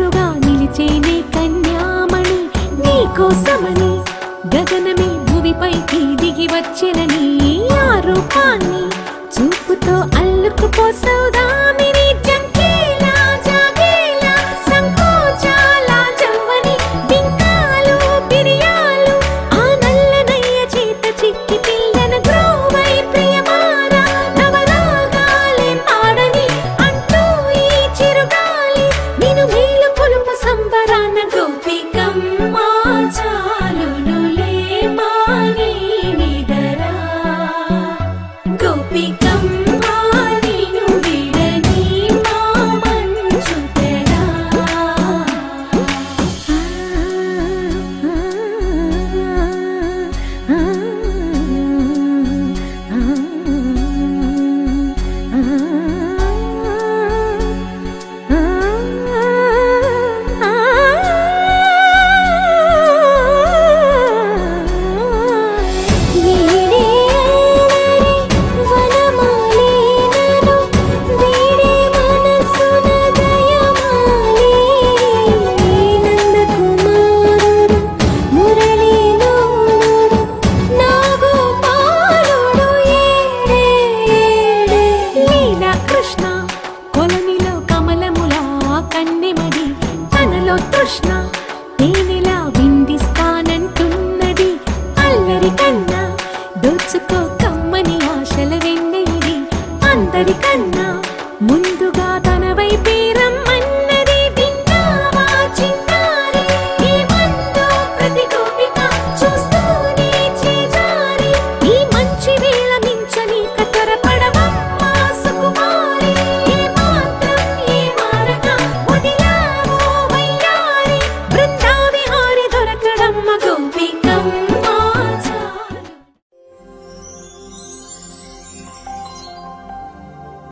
ఎదురుగా నిలిచేనే కన్యామణి నీకోసమని గగనమే భువిపైకి దిగి వచ్చెనని ఆ రూపాన్ని చూపుతో అల్లుకుపోసౌదామిని జంకేలా జాగేలా సంకోచాల జవ్వని బింకాలు బిరియాలు ఆ నల్లనయ్య చేత చిక్కి పిల్లన గ్రోవై ప్రియమార నవరాగాలే పాడని అంటూ ఈ చిరుగాలి నిను మేలు కొలుపు సంబరాన గోపికమ్మ చాలునులే మాని నిదరా గోపికమ్మ నిను విడని మా మంచు తెరా తృష్ణ తేనెలా విందిస్తానంటున్నది అల్లరి కన్నా దోచుకో కమ్మని ఆశల వెన్నెయిది అందరికన్నా